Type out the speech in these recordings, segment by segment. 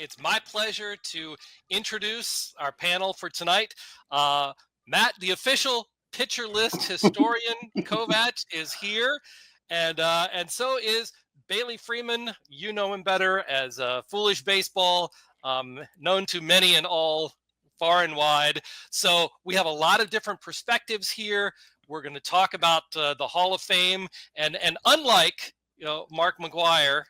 it's my pleasure to introduce our panel for tonight. Matt, the official pitcher list historian, Kovach, is here, and so is Bailey Freeman. You know him better as Foolish Baseball, known to many and all, far and wide. So we have a lot of different perspectives here. We're going to talk about the Hall of Fame, and unlike Mark McGuire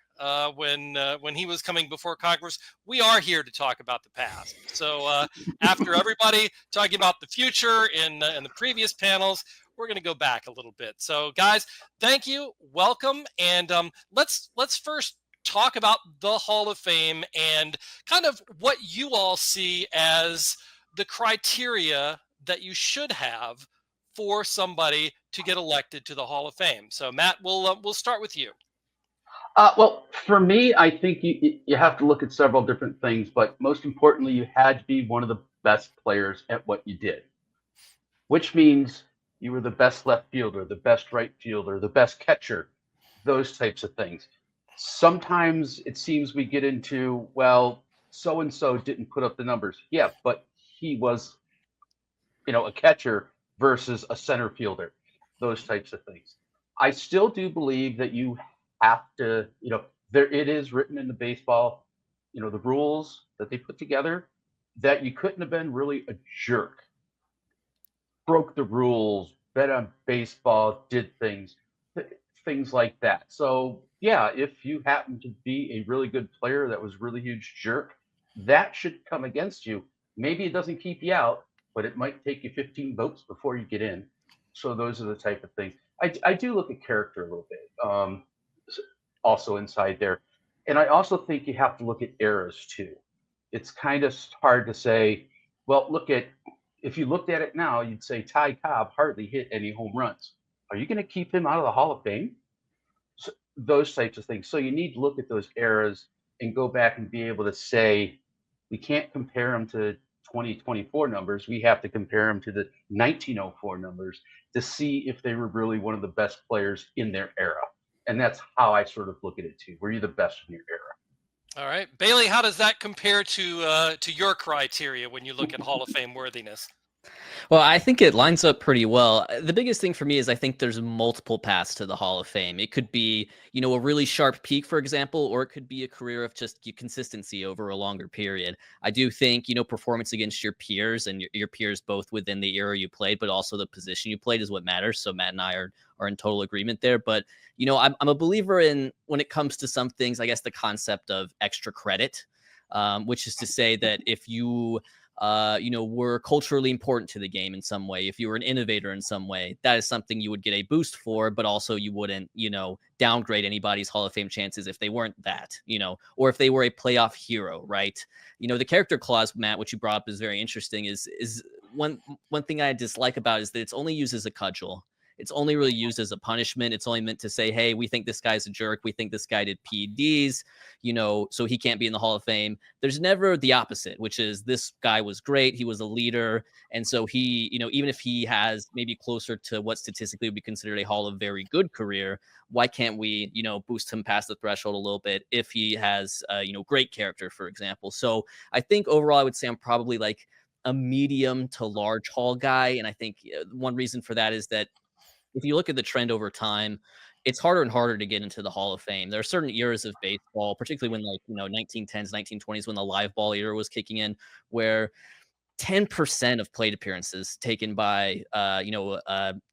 when he was coming before Congress, we are here to talk about the past. So after everybody talking about the future in the previous panels, we're going to go back a little bit. So guys, thank you, welcome, and let's first talk about the Hall of Fame and kind of what you all see as the criteria that you should have for somebody to get elected to the Hall of Fame. So Matt, we'll start with you. Well, for me, I think you have to look at several different things, but most importantly, you had to be one of the best players at what you did, which means you were the best left fielder, the best right fielder, the best catcher, those types of things. Sometimes it seems we get into, well, so-and-so didn't put up the numbers. Yeah, but he was, a catcher versus a center fielder, those types of things. I still do believe that you have to, there it is written in the baseball, the rules that they put together, that you couldn't have been really a jerk, broke the rules, bet on baseball, did things like that. So yeah, if you happen to be a really good player that was a really huge jerk, that should come against you. Maybe it doesn't keep you out, but it might take you 15 votes before you get in. So those are the type of things. I do look at character a little bit, also inside there. And I also think you have to look at eras too. It's kind of hard to say, well, if you looked at it now, you'd say Ty Cobb hardly hit any home runs. Are you going to keep him out of the Hall of Fame? So, those types of things. So you need to look at those eras and go back and be able to say, we can't compare them to 2024 numbers. We have to compare them to the 1904 numbers to see if they were really one of the best players in their era. And that's how I sort of look at it too. Were you the best in your era? All right, Bailey, how does that compare to your criteria when you look at Hall of Fame worthiness? Well, I think it lines up pretty well. The biggest thing for me is I think there's multiple paths to the Hall of Fame. It could be, a really sharp peak, for example, or it could be a career of just consistency over a longer period. I do think, performance against your peers and your peers both within the era you played, but also the position you played is what matters. So Matt and I are in total agreement there. But, I'm a believer in, when it comes to some things, I guess the concept of extra credit, which is to say that if you were culturally important to the game in some way, if you were an innovator in some way, that is something you would get a boost for, but also you wouldn't, downgrade anybody's Hall of Fame chances if they weren't that, or if they were a playoff hero, right? The character clause, Matt, which you brought up is very interesting, is one thing I dislike about it is that it's only used as a cudgel. It's only really used as a punishment. It's only meant to say, hey, we think this guy's a jerk. We think this guy did PEDs, so he can't be in the Hall of Fame. There's never the opposite, which is this guy was great. He was a leader. And so he, even if he has maybe closer to what statistically would be considered a Hall of very good career, why can't we, boost him past the threshold a little bit if he has, great character, for example. So I think overall, I would say I'm probably like a medium to large Hall guy. And I think one reason for that is that if you look at the trend over time, it's harder and harder to get into the Hall of Fame. There are certain eras of baseball, particularly when 1910s, 1920s, when the live ball era was kicking in, where 10% of plate appearances taken by,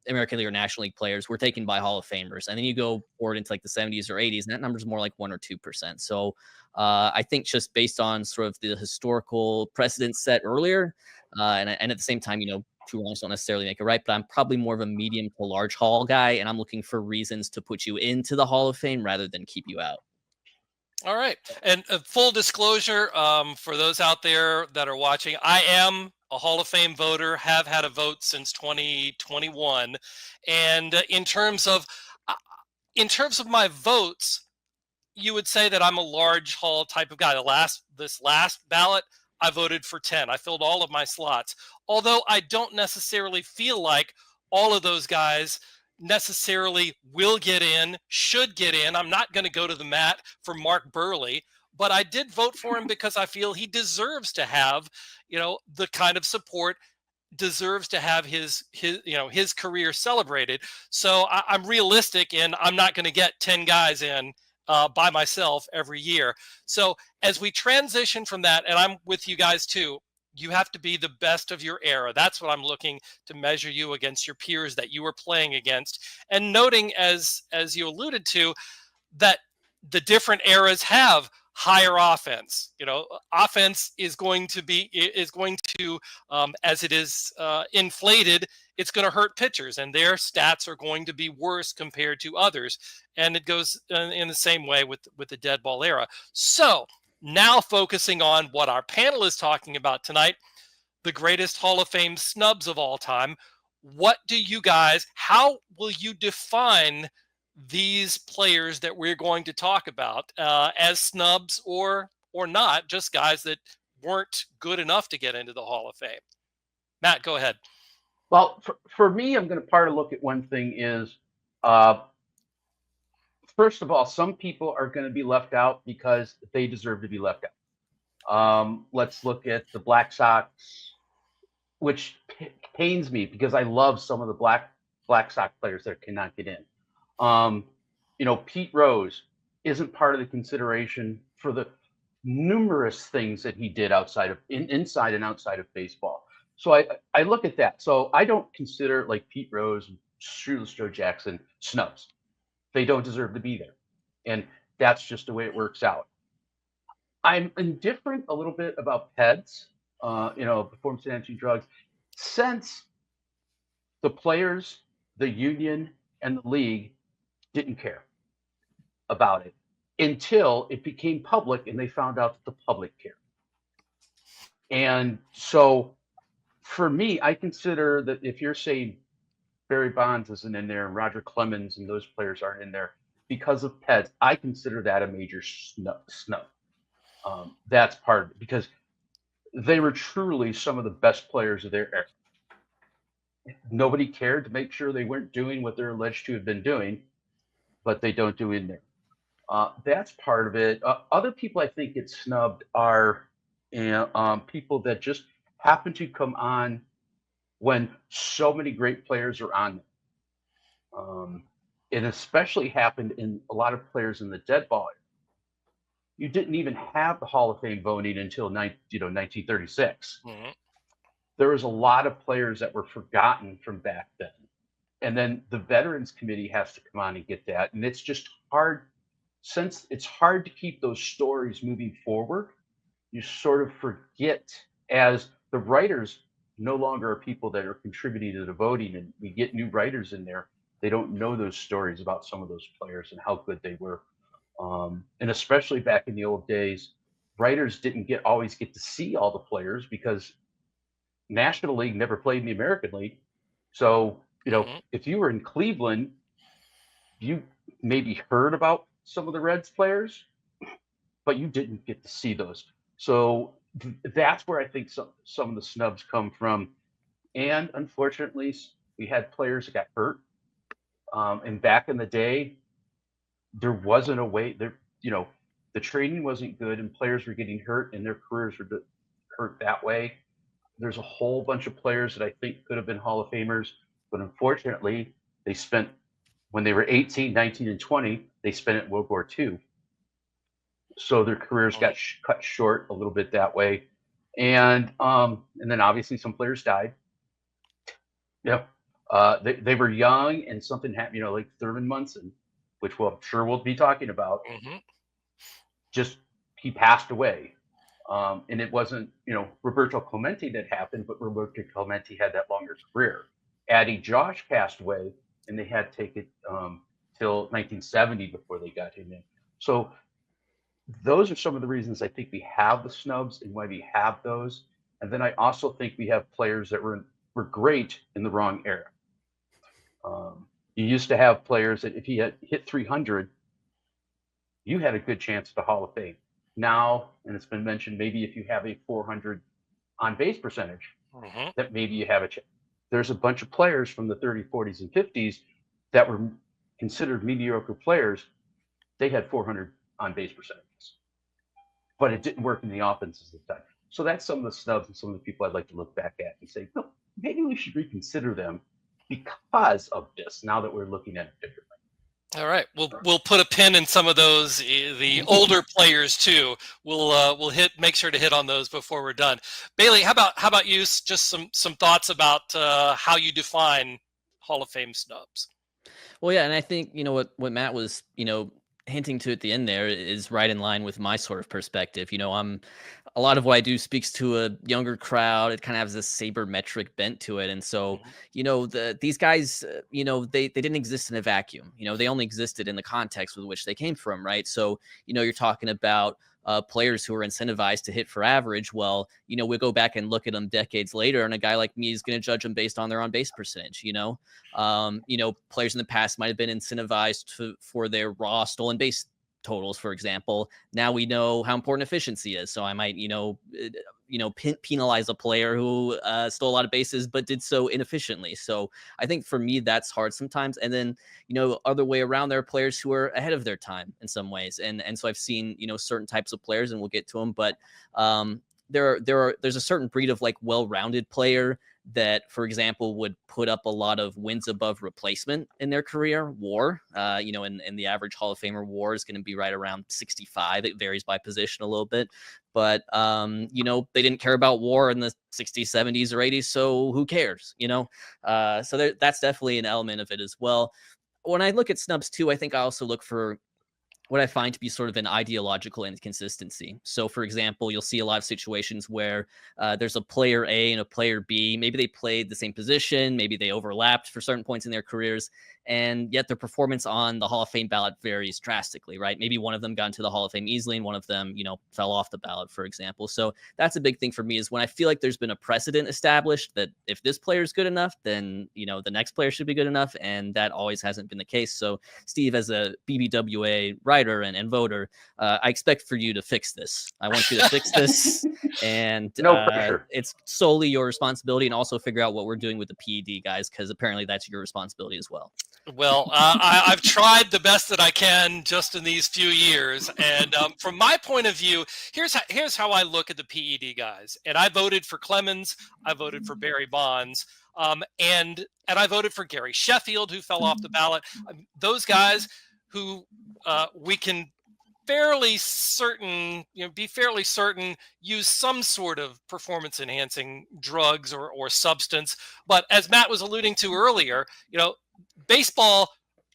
American League or National League players were taken by Hall of Famers. And then you go forward into like the 70s or 80s, and that number is more like 1 or 2%. So I think just based on sort of the historical precedent set earlier, and at the same time, two wrongs don't necessarily make it right, but I'm probably more of a medium to large Hall guy, and I'm looking for reasons to put you into the Hall of Fame rather than keep you out. All right. And full disclosure, for those out there that are watching, I am a Hall of Fame voter, have had a vote since 2021. And in terms of my votes, you would say that I'm a large Hall type of guy. This last ballot, I voted for 10. I filled all of my slots. Although I don't necessarily feel like all of those guys necessarily will get in, should get in. I'm not going to go to the mat for Mark Burley, but I did vote for him because I feel he deserves to have, the kind of support, deserves to have his career celebrated. So I'm realistic, and I'm not going to get 10 guys in by myself every year. So as we transition from that, and I'm with you guys too, you have to be the best of your era. That's what I'm looking to measure you against your peers that you were playing against. And noting, as you alluded to, that the different eras have higher offense. Offense is going to as it is inflated, it's going to hurt pitchers, and their stats are going to be worse compared to others. And it goes in the same way with the dead ball era. So now focusing on what our panel is talking about tonight, the greatest Hall of Fame snubs of all time. How will you define these players that we're going to talk about as snubs or not, just guys that weren't good enough to get into the Hall of Fame? Matt, go ahead. Well, for me, I'm going to look at one thing is, first of all, some people are going to be left out because they deserve to be left out. Let's look at the Black Sox, which pains me because I love some of the Black Sox players that cannot get in. Pete Rose isn't part of the consideration for the numerous things that he did inside and outside of baseball. So I look at that. So I don't consider like Pete Rose, Shoeless Joe Jackson snubs. They don't deserve to be there. And that's just the way it works out. I'm indifferent a little bit about PEDs, performance enhancing drugs, since the players, the union, and the league didn't care about it until it became public and they found out that the public cared. And so for me, I consider that if you're saying Barry Bonds isn't in there and Roger Clemens and those players aren't in there because of PEDs, I consider that a major snub. That's part of it because they were truly some of the best players of their era. Nobody cared to make sure they weren't doing what they're alleged to have been doing, but they don't do in there. That's part of it. Other people I think get snubbed are people that just happen to come on when so many great players are on them. It especially happened in a lot of players in the dead ball era. You didn't even have the Hall of Fame voting until 1936. Mm-hmm. There was a lot of players that were forgotten from back then. And then the Veterans Committee has to come on and get that. And it's just hard, since it's hard to keep those stories moving forward. You sort of forget, as the writers no longer are people that are contributing to the voting, and we get new writers in there. They don't know those stories about some of those players and how good they were. And especially back in the old days, writers didn't always get to see all the players because National League never played in the American League. So, if you were in Cleveland, you maybe heard about some of the Reds players, but you didn't get to see those. So that's where I think some of the snubs come from. And unfortunately, we had players that got hurt. And back in the day, there wasn't a way there, the training wasn't good and players were getting hurt and their careers were hurt that way. There's a whole bunch of players that I think could have been Hall of Famers, but unfortunately, they spent, when they were 18, 19, and 20, they spent it in World War II. So their careers got cut short a little bit that way. And then obviously some players died. They were young and something happened, like Thurman Munson, which I'm sure we'll be talking about. Mm-hmm. Just, he passed away. And it wasn't, Roberto Clemente that happened, but Roberto Clemente had that longer career. Addie Josh passed away, and they had to take it till 1970 before they got him in. So those are some of the reasons I think we have the snubs and why we have those. And then I also think we have players that were great in the wrong era. You used to have players that if he had hit 300, you had a good chance at the Hall of Fame. Now, and it's been mentioned, maybe if you have a 400 on base percentage, that maybe you have a chance. There's a bunch of players from the 30s, 40s, and 50s that were considered mediocre players. They had 400 on base percentages. but it didn't work in the offenses at the time. So that's some of the snubs and some of the people I'd like to look back at and say, no, maybe we should reconsider them because of this. Now that we're looking at it differently. All right, we'll put a pin in some of those. The older players too. We'll make sure to hit on those before we're done. Bailey, how about you? Just some thoughts about how you define Hall of Fame snubs. Well, yeah, and I think what Matt was hinting to at the end there is right in line with my sort of perspective. A lot of what I do speaks to a younger crowd. It kind of has this sabermetric bent to it. And so, these guys, they didn't exist in a vacuum. They only existed in the context with which they came from, right? So, you're talking about players who are incentivized to hit for average. Well, we'll go back and look at them decades later, and a guy like me is going to judge them based on their on-base percentage. Players in the past might have been incentivized for their raw stolen base totals, for example. Now we know how important efficiency is. So I might, penalize a player who stole a lot of bases, but did so inefficiently. So I think for me, that's hard sometimes. And then, other way around, there are players who are ahead of their time in some ways. And so I've seen, certain types of players, and we'll get to them, but there's a certain breed of like well-rounded player that, for example, would put up a lot of wins above replacement in their career. WAR, and the average Hall of Famer WAR is going to be right around 65. It varies by position a little bit, but they didn't care about WAR in the 60s, 70s, or 80s, so who cares? So that's definitely an element of it as well. When I look at snubs too, I think I also look for what I find to be sort of an ideological inconsistency. So, for example, you'll see a lot of situations where there's a player A and a player B. Maybe they played the same position. Maybe they overlapped for certain points in their careers. And yet their performance on the Hall of Fame ballot varies drastically, right? Maybe one of them got into the Hall of Fame easily and one of them, fell off the ballot, for example. So that's a big thing for me, is when I feel like there's been a precedent established that if this player is good enough, then, the next player should be good enough. And that always hasn't been the case. So Steve, as a BBWA writer and voter, I expect for you to fix this. I want you to fix this. And No pressure. It's solely your responsibility, and also figure out what we're doing with the PED guys, because apparently that's your responsibility as well. Well, I've tried the best that I can just in these few years, and from my point of view, here's how I look at the PED guys. And I voted for Clemens, I voted for Barry Bonds, and I voted for Gary Sheffield, who fell off the ballot. Those guys who we can be fairly certain use some sort of performance enhancing drugs or substance. But as Matt was alluding to earlier, baseball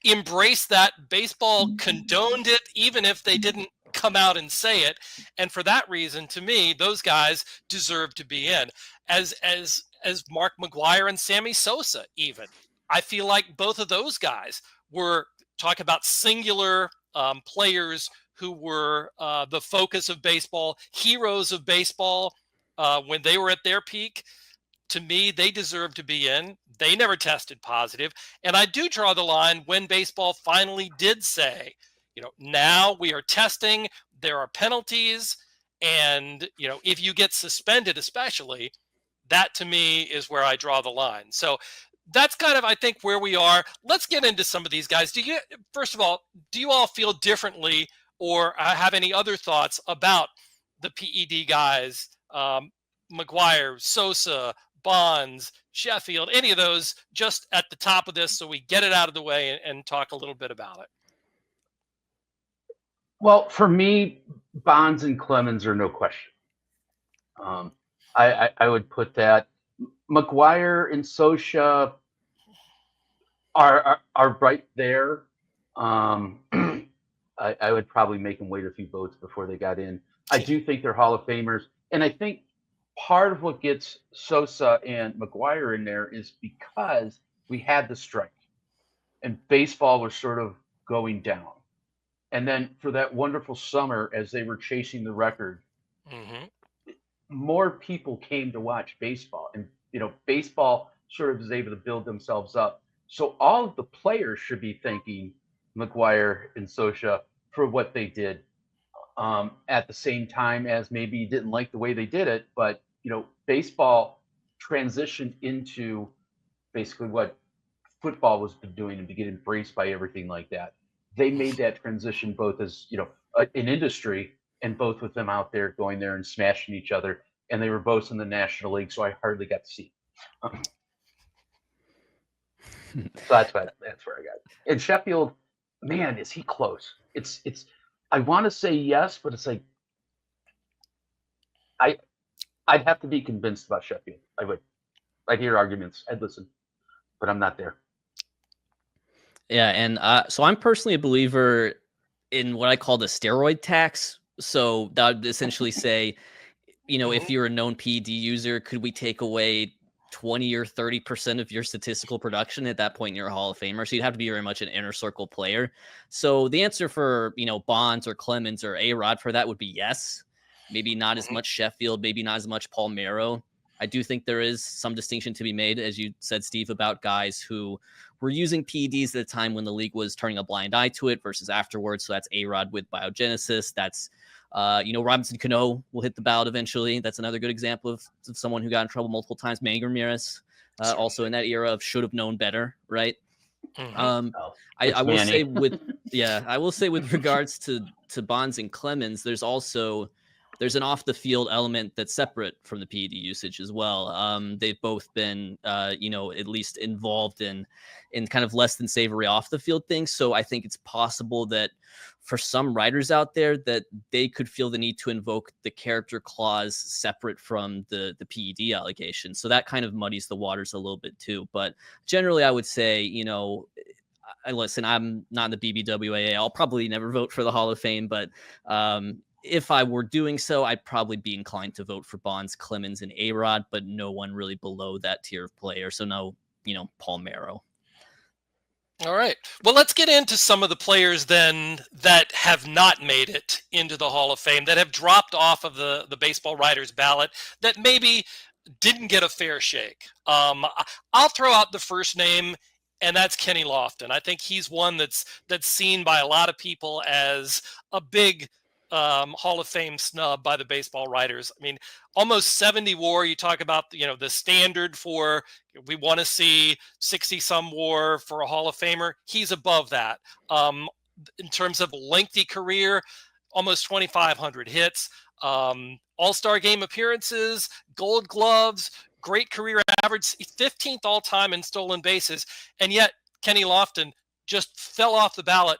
embraced that. Baseball condoned it, even if they didn't come out and say it. And for that reason, to me, those guys deserve to be in. As Mark McGwire and Sammy Sosa, even. I feel like both of those guys were, talk about singular players who were the focus of baseball, heroes of baseball when they were at their peak. To me, they deserve to be in. They never tested positive. And I do draw the line when baseball finally did say, now we are testing, there are penalties, and, if you get suspended especially, that to me is where I draw the line. So that's kind of, I think, where we are. Let's get into some of these guys. First of all, do you all feel differently or have any other thoughts about the PED guys, McGwire, Sosa, Bonds, Sheffield, any of those, just at the top of this so we get it out of the way and talk a little bit about it? Well, for me, Bonds and Clemens are no question. I would put that. McGwire and Sosa are right there. I would probably make them wait a few votes before they got in. I do think they're Hall of Famers, and I think part of what gets Sosa and McGwire in there is because we had the strike, and baseball was sort of going down. And then for that wonderful summer, as they were chasing the record, more people came to watch baseball, and baseball sort of was able to build themselves up. So all of the players should be thanking McGwire and Sosa for what they did. At the same time as maybe you didn't like the way they did it, but baseball transitioned into basically what football was doing and to get embraced by everything like that. They made that transition both as an industry, and both with them out there going there and smashing each other. And they were both in the National League, so I hardly got to see. So that's where I got. And Sheffield, man, is he close? It's. I want to say yes, but it's like I'd have to be convinced about Sheffield. I would. I'd hear arguments. I'd listen, but I'm not there. Yeah, and so I'm personally a believer in what I call the steroid tax. So that would essentially say, if you're a known PED user, could we take away 20 or 30% of your statistical production? At that point, you're a Hall of Famer. So you'd have to be very much an inner circle player. So the answer for, Bonds or Clemens or A-Rod for that would be yes. Maybe not as much Sheffield, maybe not as much Palmeiro. I do think there is some distinction to be made, as you said, Steve, about guys who were using PEDs at a time when the league was turning a blind eye to it versus afterwards. So that's A-Rod with biogenesis. That's, Robinson Cano will hit the ballot eventually. That's another good example of someone who got in trouble multiple times. Manny Ramirez, also in that era of should have known better, right? I will say with regards to Bonds and Clemens, there's an off the field element that's separate from the PED usage as well. They've both been, at least involved in kind of less than savory off the field things. So I think it's possible that for some writers out there that they could feel the need to invoke the character clause separate from the PED allegation. So that kind of muddies the waters a little bit too. But generally, I would say, listen, I'm not in the BBWAA. I'll probably never vote for the Hall of Fame, but if I were doing so, I'd probably be inclined to vote for Bonds, Clemens, and A-Rod, but no one really below that tier of player. So no, Palmeiro. All right. Well, let's get into some of the players then that have not made it into the Hall of Fame, that have dropped off of the baseball writers ballot, that maybe didn't get a fair shake. I'll throw out the first name, and that's Kenny Lofton. I think he's one that's seen by a lot of people as a big Hall of Fame snub by the baseball writers. I mean, almost 70 WAR. You talk about the standard for, we want to see 60 some WAR for a Hall of Famer. He's above that. In terms of lengthy career, almost 2,500 hits, All-Star game appearances, Gold Gloves, great career average, 15th all time in stolen bases, and yet Kenny Lofton just fell off the ballot.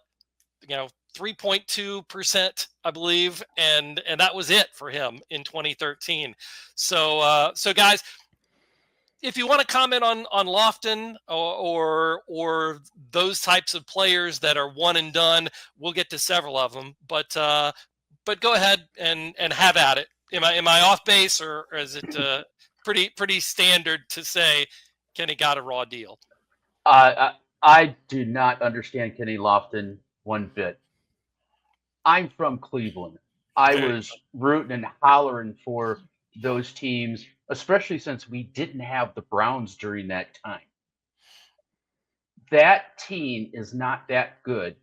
3.2%, I believe, and that was it for him in 2013. So guys, if you want to comment on Lofton or those types of players that are one and done, we'll get to several of them. But go ahead and have at it. Am I off base, or is it pretty standard to say Kenny got a raw deal? I do not understand Kenny Lofton one bit. I'm from Cleveland. I was rooting and hollering for those teams, especially since we didn't have the Browns during that time. That team is not that good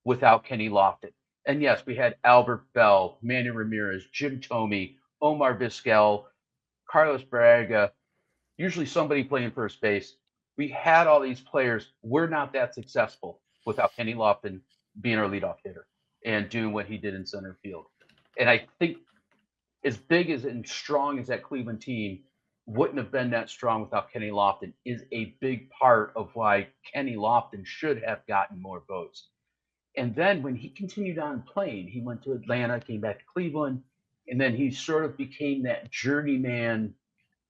without Kenny Lofton. And yes, we had Albert Bell, Manny Ramirez, Jim Thome, Omar Vizquel, Carlos Braga, usually somebody playing first base. We had all these players. We're not that successful without Kenny Lofton being our leadoff hitter and doing what he did in center field. And I think as big as and strong as that Cleveland team wouldn't have been that strong without Kenny Lofton is a big part of why Kenny Lofton should have gotten more votes. And then when he continued on playing, he went to Atlanta, came back to Cleveland, and then he sort of became that journeyman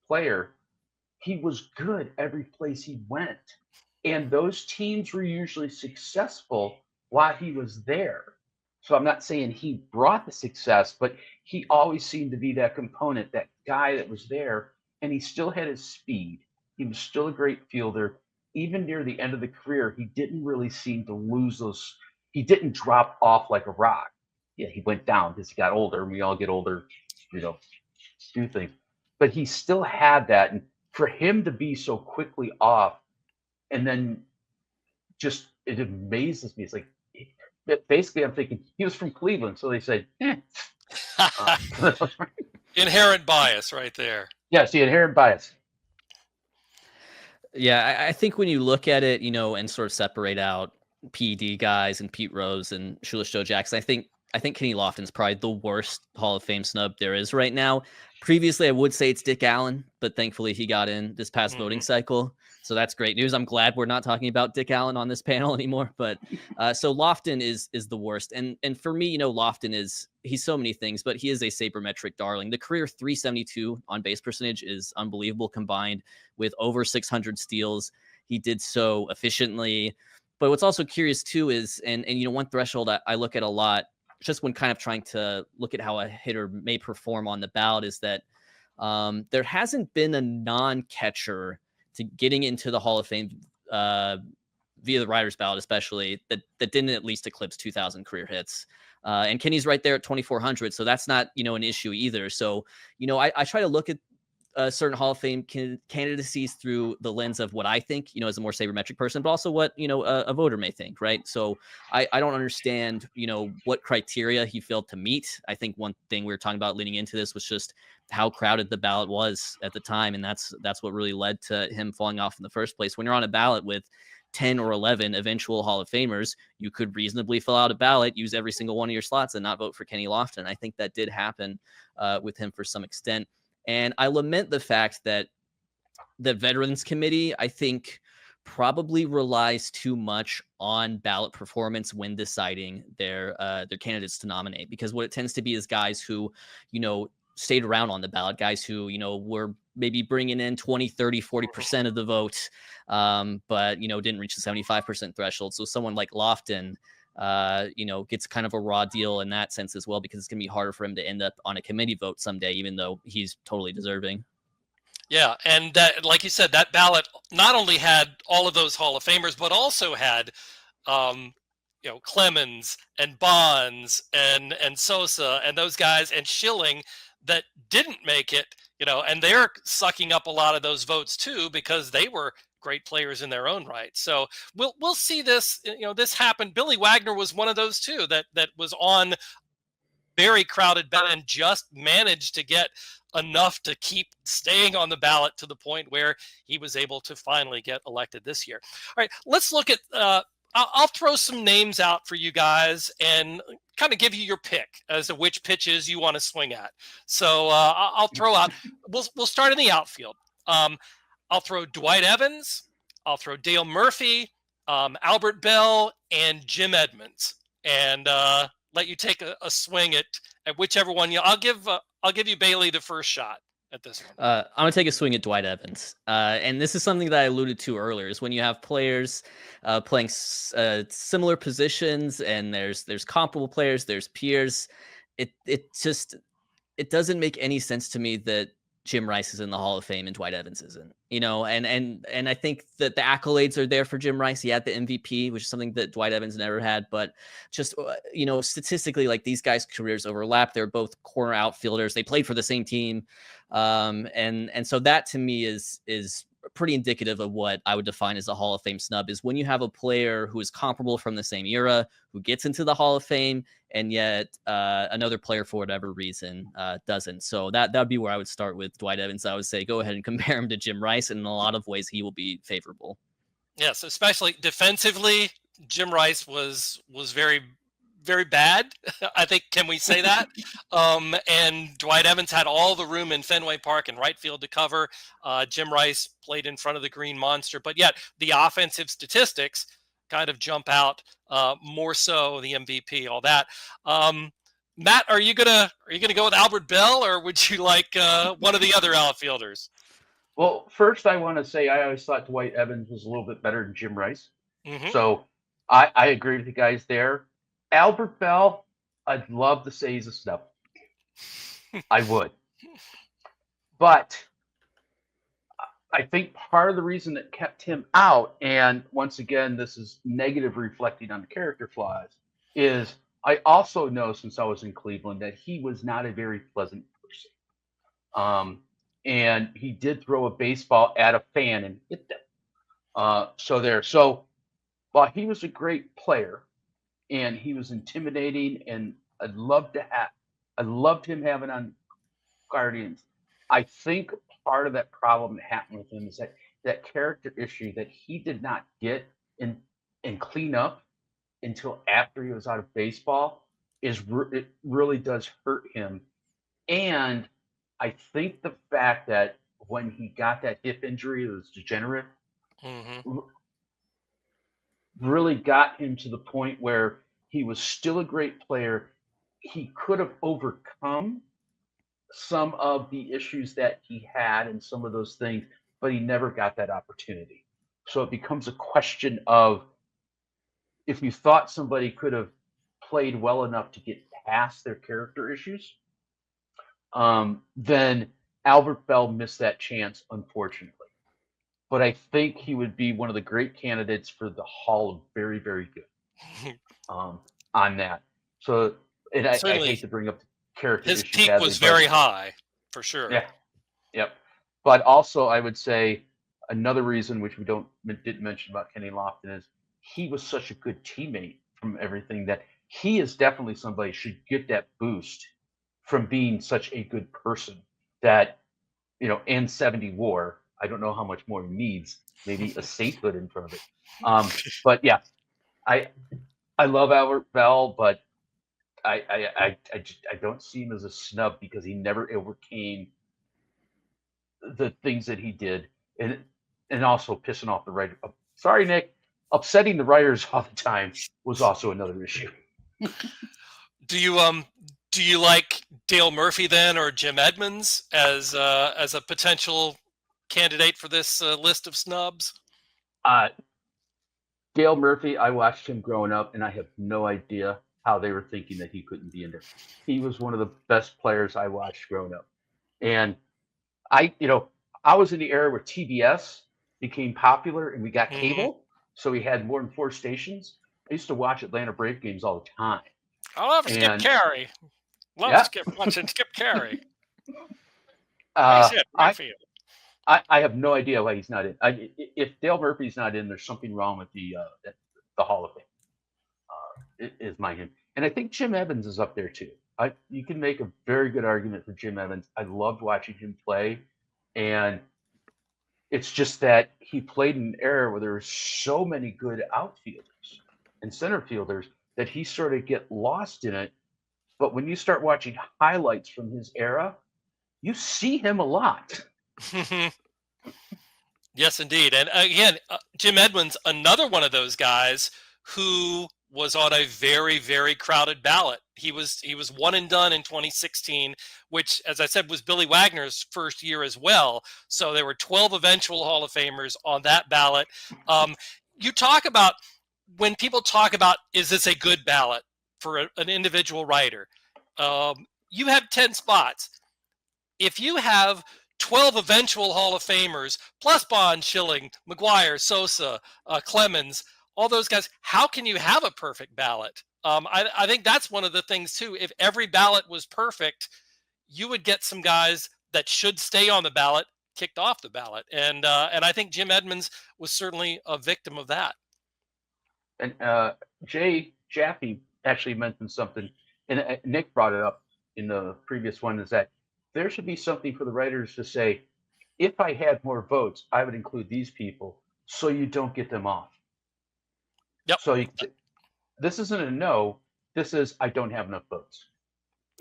player. He was good every place he went. And those teams were usually successful while he was there. So I'm not saying he brought the success, but he always seemed to be that component, that guy that was there, and he still had his speed. He was still a great fielder. Even near the end of the career, he didn't really seem to lose those. He didn't drop off like a rock. Yeah, he went down because he got older, and we all get older, do things. But he still had that. And for him to be so quickly off, and then just, it amazes me. It's like, basically, I'm thinking he was from Cleveland, so they said, Inherent bias right there. Yes, the inherent bias. Yeah, I think when you look at it, and sort of separate out PED guys and Pete Rose and Shoeless Joe Jackson, I think I think Kenny Lofton's probably the worst Hall of Fame snub there is right now. Previously, I would say it's Dick Allen, but thankfully he got in this past voting cycle. So that's great news. I'm glad we're not talking about Dick Allen on this panel anymore. But so Lofton is the worst. And for me, you know, Lofton he's so many things, but he is a sabermetric darling. The career 372 on base percentage is unbelievable, combined with over 600 steals. He did so efficiently. But what's also curious too is, and you know, one threshold I look at a lot, just when kind of trying to look at how a hitter may perform on the ballot, is that there hasn't been a non-catcher to getting into the Hall of Fame via the writer's ballot, especially that didn't at least eclipse 2,000 career hits. And Kenny's right there at 2,400, so that's not, you know, an issue either. So, you know, I try to look at certain Hall of Fame candidacies through the lens of what I think, you know, as a more sabermetric person, but also what, you know, a voter may think, right? So I don't understand, you know, what criteria he failed to meet. I think one thing we were talking about leading into this was just how crowded the ballot was at the time, and that's what really led to him falling off in the first place. When you're on a ballot with 10 or 11 eventual Hall of Famers, you could reasonably fill out a ballot, use every single one of your slots, and not vote for Kenny Lofton. I think that did happen with him for some extent. And I lament the fact that the Veterans Committee, I think, probably relies too much on ballot performance when deciding their candidates to nominate, because what it tends to be is guys who, you know, stayed around on the ballot, guys who, you know, were maybe bringing in 20, 30, 40% of the vote, but, you know, didn't reach the 75% threshold. So someone like Lofton, you know, gets kind of a raw deal in that sense as well, because it's going to be harder for him to end up on a committee vote someday, even though he's totally deserving. Yeah, and like you said, that ballot not only had all of those Hall of Famers, but also had, you know, Clemens and Bonds and Sosa and those guys and Schilling that didn't make it, you know, and they're sucking up a lot of those votes too, because they were great players in their own right. So we'll see this, you know, this happened. Billy Wagner was one of those too that was on very crowded ballot and just managed to get enough to keep staying on the ballot to the point where he was able to finally get elected this year. All right, let's look at I'll throw some names out for you guys and kind of give you your pick as to which pitches you want to swing at. So I'll throw out, we'll start in the outfield. I'll throw Dwight Evans, I'll throw Dale Murphy, Albert Bell, and Jim Edmonds, and let you take a swing at whichever one. I'll give you, Bailey, the first shot at this one. I'm gonna take a swing at Dwight Evans, and this is something that I alluded to earlier. Is when you have players playing similar positions, and there's comparable players, there's peers. It doesn't make any sense to me that Jim Rice is in the Hall of Fame and Dwight Evans isn't, you know, and I think that the accolades are there for Jim Rice. He had the MVP, which is something that Dwight Evans never had, but just, you know, statistically, like, these guys' careers overlap. They're both corner outfielders. They played for the same team. And so that to me is pretty indicative of what I would define as a Hall of Fame snub, is when you have a player who is comparable from the same era, who gets into the Hall of Fame, and yet another player, for whatever reason, doesn't. So that would be where I would start with Dwight Evans. I would say go ahead and compare him to Jim Rice, and in a lot of ways he will be favorable. Yes, especially defensively, Jim Rice was very, very bad. I think, can we say that? And Dwight Evans had all the room in Fenway Park and right field to cover. Jim Rice played in front of the Green Monster, but yet the offensive statistics kind of jump out more so, the MVP, all that. Matt, are you gonna go with Albert Bell, or would you like one of the other outfielders? Well, first I want to say I always thought Dwight Evans was a little bit better than Jim Rice. Mm-hmm. So I agree with you guys there. Albert Bell, I'd love to say he's a snub. I would. But I think part of the reason that kept him out, and once again, this is negative reflecting on the character flaws, is I also know, since I was in Cleveland, that he was not a very pleasant person. And he did throw a baseball at a fan and hit them. So while he was a great player and he was intimidating, and I loved him having on Guardians, I think part of that problem that happened with him is that character issue that he did not get and clean up until after he was out of baseball. it really does hurt him. And I think the fact that when he got that hip injury, it was degenerative, Hmm. really got him to the point where he was still a great player. He could have overcome some of the issues that he had and some of those things, but he never got that opportunity. So it becomes a question of, if you thought somebody could have played well enough to get past their character issues, then Albert Bell missed that chance, unfortunately. But I think he would be one of the great candidates for the Hall of Very, Very Good on that. So, and I hate Certainly, to bring up the character his issue peak badly, was but very high, for sure. yeah, yep. But also, I would say another reason which we didn't mention about Kenny Lofton is he was such a good teammate from everything that he is definitely somebody should get that boost from being such a good person that, and 70 WAR. I don't know how much more he needs. Maybe a sainthood in front of it. But yeah, I I love Albert Bell, but I don't see him as a snub because he never overcame the things that he did, and also pissing off the writer. Sorry, Nick. Upsetting the writers all the time was also another issue. Do you like Dale Murphy then, or Jim Edmonds as a potential candidate for this list of snubs? Uh, Dale Murphy, I watched him growing up, and I have no idea how they were thinking that he couldn't be in there. He was one of the best players I watched growing up, and I, I was in the era where TBS became popular and we got Hmm. cable, so we had more than 4 stations. I used to watch Atlanta Brave games all the time, I love Skip and Carey. Love yeah, Skip watching Skip Carey. Base uh, hit, right I, field. I have no idea why he's not in. If Dale Murphy's not in, there's something wrong with the Hall of Fame. Is my hint, and I think Jim Evans is up there too. You can make a very good argument for Jim Evans. I loved watching him play, and it's just that he played in an era where there were so many good outfielders and center fielders that he sort of get lost in it. But when you start watching highlights from his era, you see him a lot. Yes, indeed. And again, Jim Edmonds, another one of those guys who was on a very, very crowded ballot. He was one and done in 2016, which, as I said, was Billy Wagner's first year as well. So there were 12 eventual Hall of Famers on that ballot. You talk about, when people talk about, is this a good ballot for an individual writer? You have 10 spots. If you have 12 eventual Hall of Famers, plus Bond, Schilling, McGuire, Sosa, Clemens, all those guys, how can you have a perfect ballot? I think that's one of the things, too. If every ballot was perfect, you would get some guys that should stay on the ballot kicked off the ballot. And I think Jim Edmonds was certainly a victim of that. And Jay Jaffe actually mentioned something, and Nick brought it up in the previous one, is that there should be something for the writers to say, if I had more votes, I would include these people, so you don't get them off. Yep. So this isn't a no. This is, I don't have enough votes.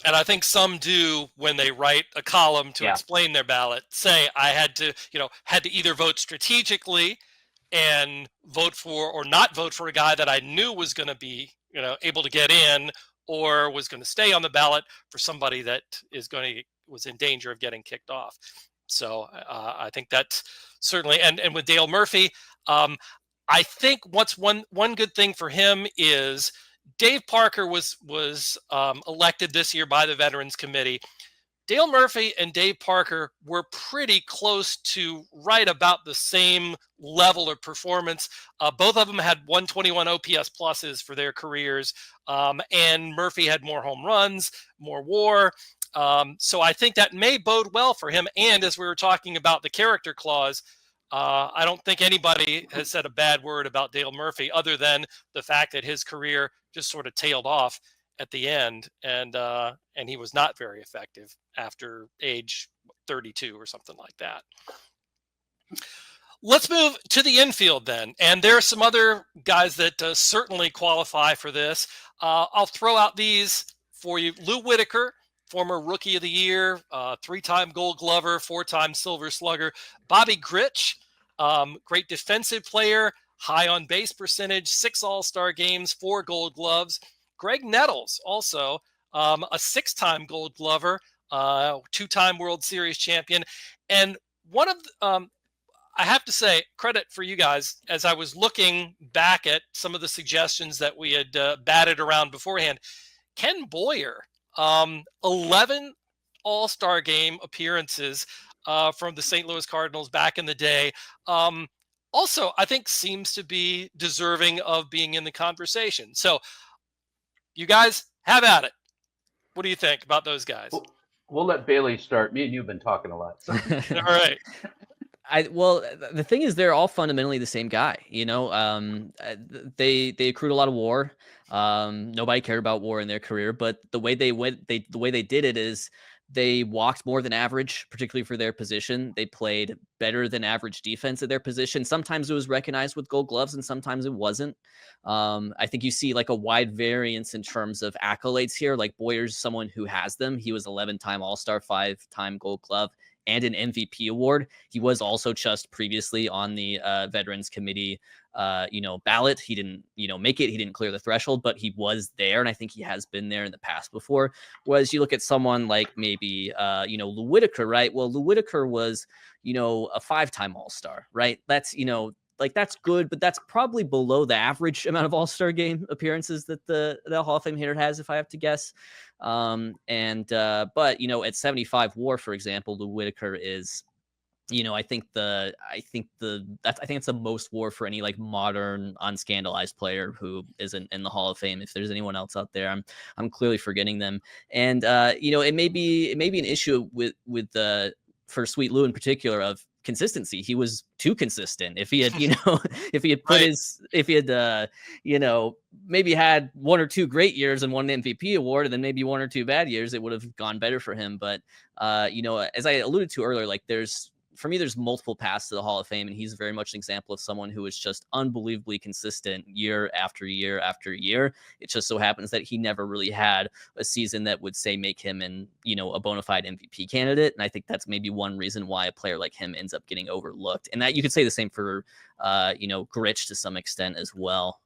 And I think some do, when they write a column to explain their ballot, say I had to either vote strategically and vote for or not vote for a guy that I knew was going to be, able to get in, or was going to stay on the ballot for somebody that was in danger of getting kicked off. So I think that's certainly, and with Dale Murphy, I think what's one good thing for him is Dave Parker was elected this year by the Veterans Committee. Dale Murphy and Dave Parker were pretty close to right about the same level of performance. Both of them had 121 OPS pluses for their careers, and Murphy had more home runs, more WAR. So I think that may bode well for him. And as we were talking about the character clause, I don't think anybody has said a bad word about Dale Murphy, other than the fact that his career just sort of tailed off at the end, and he was not very effective after age 32 or something like that. Let's move to the infield then. And there are some other guys that certainly qualify for this. I'll throw out these for you. Lou Whitaker, former Rookie of the Year, 3-time Gold Glover, 4-time Silver Slugger. Bobby Grich, great defensive player, high on base percentage, 6 All-Star games, 4 Gold Gloves. Greg Nettles, also a 6-time Gold Glover, 2-time World Series champion. And one of I have to say, credit for you guys, as I was looking back at some of the suggestions that we had batted around beforehand. Ken Boyer, 11 All-Star game appearances from the St. Louis Cardinals back in the day. Also, I think seems to be deserving of being in the conversation. So you guys have at it. What do you think about those guys? We'll let Bailey start. Me and you've been talking a lot. So. All right. Well, the thing is, they're all fundamentally the same guy. They accrued a lot of WAR. Nobody cared about WAR in their career, but the way they did it is they walked more than average, particularly for their position. They played better than average defense at their position. Sometimes it was recognized with Gold Gloves, and sometimes it wasn't. I think you see like a wide variance in terms of accolades here. Like Boyer's someone who has them. He was 11-time All-Star, 5-time Gold Glove, and an MVP award. He was also just previously on the Veterans Committee, ballot. He didn't, make it. He didn't clear the threshold, but he was there, and I think he has been there in the past before. Whereas you look at someone like maybe, Lou Whitaker, right? Well, Lou Whitaker was, a 5-time All-Star, right? That's, that's good, but that's probably below the average amount of All-Star game appearances that the Hall of Fame hitter has, if I have to guess. But at 75 WAR, for example, Lou Whitaker is, I think it's the most WAR for any like modern unscandalized player who isn't in the Hall of Fame. If there's anyone else out there, I'm clearly forgetting them. And it may be an issue with for Sweet Lou in particular of consistency. He was too consistent. If he had, maybe had 1 or 2 great years and won an MVP award, and then maybe 1 or 2 bad years, it would have gone better for him. But, as I alluded to earlier, like there's multiple paths to the Hall of Fame, and he's very much an example of someone who is just unbelievably consistent year after year after year. It just so happens that he never really had a season that would say make him a bona fide MVP candidate. And I think that's maybe one reason why a player like him ends up getting overlooked. And that you could say the same for, Grich to some extent as well.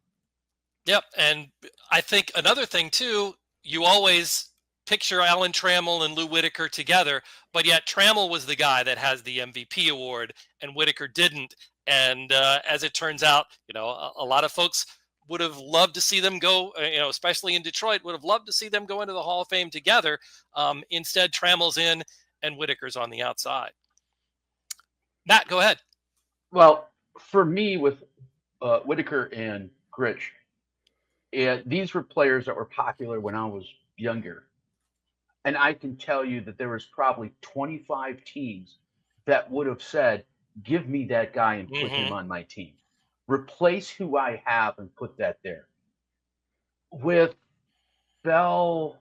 Yep. And I think another thing too, you always picture Alan Trammell and Lou Whitaker together, but yet Trammell was the guy that has the MVP award and Whitaker didn't. And as it turns out, a lot of folks would have loved to see them go, especially in Detroit, would have loved to see them go into the Hall of Fame together. Instead, Trammell's in and Whitaker's on the outside. Matt, go ahead. Well, for me with Whitaker and Grich, these were players that were popular when I was younger. And I can tell you that there was probably 25 teams that would have said, give me that guy and put him on my team. Replace who I have and put that there. With Bell,